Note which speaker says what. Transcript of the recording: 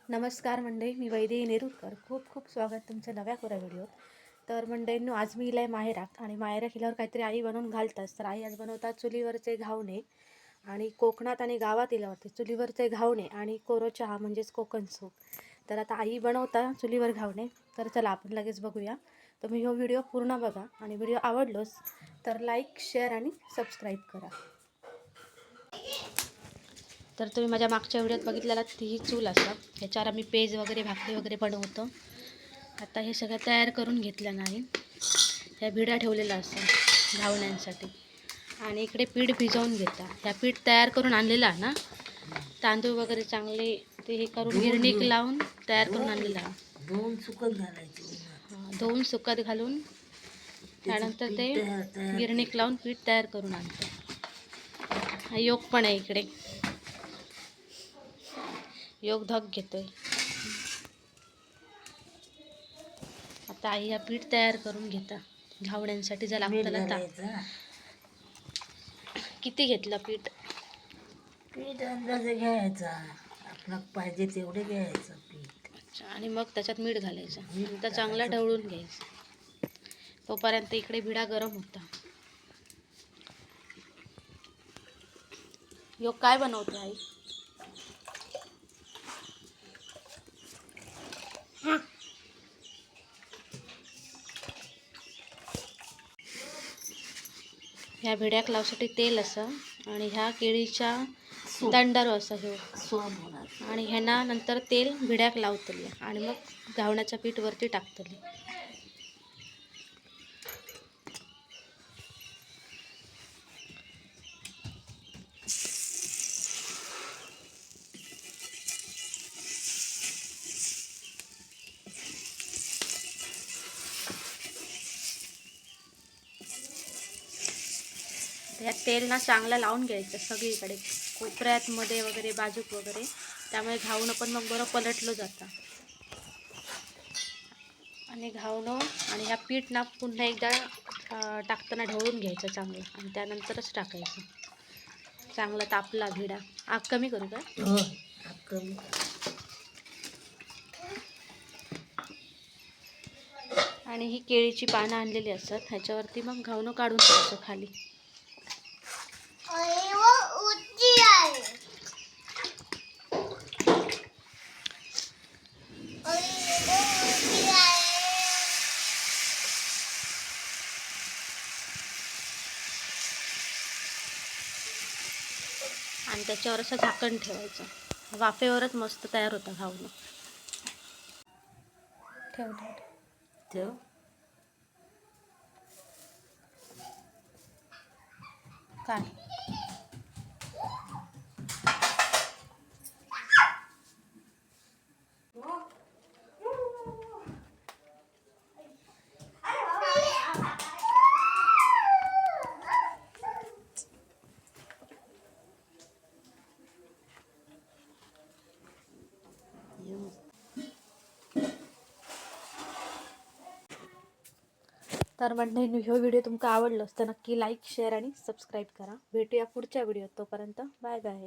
Speaker 1: नमस्कार मंडळी, मी वैदेही नेरुरकर. खूप खूप स्वागत तुमचं नव्या कोऱ्या व्हिडिओत. तर मंडळींनो, आज मी इलाय माहेरात आणि माहेरात गेल्यावर काहीतरी आई बनवून घालतात. तर आई आज बनवतात चुलीवरचे घावणे. आणि कोकणात आणि गावात इल्यावरती चुलीवरचे घावणे आणि कोरो चहा म्हणजेच कोकण सूप. तर आता आई बनवता चुलीवर घावणे. तर चला आपण लगेच बघूया. तुम्ही हा व्हिडिओ पूर्ण बघा आणि व्हिडिओ आवडलोच तर लाईक, शेअर आणि सबस्क्राईब करा. तर तुम्ही माझ्या मागच्या व्हिडिओत बघितलेला ती ही चूल असं ह्याच्यावर आम्ही पेज वगैरे भाकरी वगैरे बनवतो. आता हे सगळं तयार करून घेतलं नाही, ह्या भिडा ठेवलेला असं घावण्यांसाठी. आणि इकडे पीठ भिजवून घेता. ह्या पीठ तयार करून आणलेला ना, तांदूळ वगैरे चांगले ते हे करून गिरणीक लावून तयार करून आणलेला.
Speaker 2: धुवून सुकत घालायचे.
Speaker 1: धुवून सुकत घालून त्यानंतर ते गिरणीक लावून पीठ तयार करून आणतो. हा योग पण आहे इकडे, योग धग घेतोय. आता आई हा पीठ तयार करून घेता घावण्यांसाठी. जर लागतं तर किती घेतलं पीठ?
Speaker 2: पीठ अंदाजे घ्यायचा, आपल्याला पाहिजे तेवढे घ्यायचं पीठ.
Speaker 1: अच्छा, आणि मग त्याच्यात मीठ घालायचं, नंतर चांगला ढवळून घ्यायचं. तोपर्यंत इकडे भिडा गरम होता. योग काय बनवते आई? ह्या भिड्याक लावसाठी तेल असं आणि ह्या केळीच्या दंडारो असं हे आणि ह्यांना नंतर तेल भिड्याक लावतली आणि मग घावण्याचं पीठ वरती टाकतली. ह्या तेल ना चांगलं लावून घ्यायचं सगळीकडे, कोपऱ्यात मध्ये वगैरे बाजूक वगैरे, त्यामुळे घावणं पण मग बरं पलटलं जातं. आणि घावणं आणि ह्या पीठ ना पुन्हा एकदा टाकताना ढवळून घ्यायचं चांगलं आणि त्यानंतरच टाकायचं. चांगला तापला भिडा. आग कमी करू का?
Speaker 2: आग कमी.
Speaker 1: आणि ही केळीची पानं आणलेली असतात, ह्याच्यावरती मग घावणं काढून घ्यायचं खाली. आणि त्याच्यावर असं झाकण ठेवायचं. वाफेवरच मस्त तयार होतं घावणं. ठेव
Speaker 2: ठेव.
Speaker 1: काय तर मंडळींनो, ह्यो व्हिडिओ तुमका आवडलो तर नक्की लाईक, शेअर आणि सबस्क्राईब करा. भेटूया पुढच्या व्हिडिओत. तोपर्यंत बाय बाय.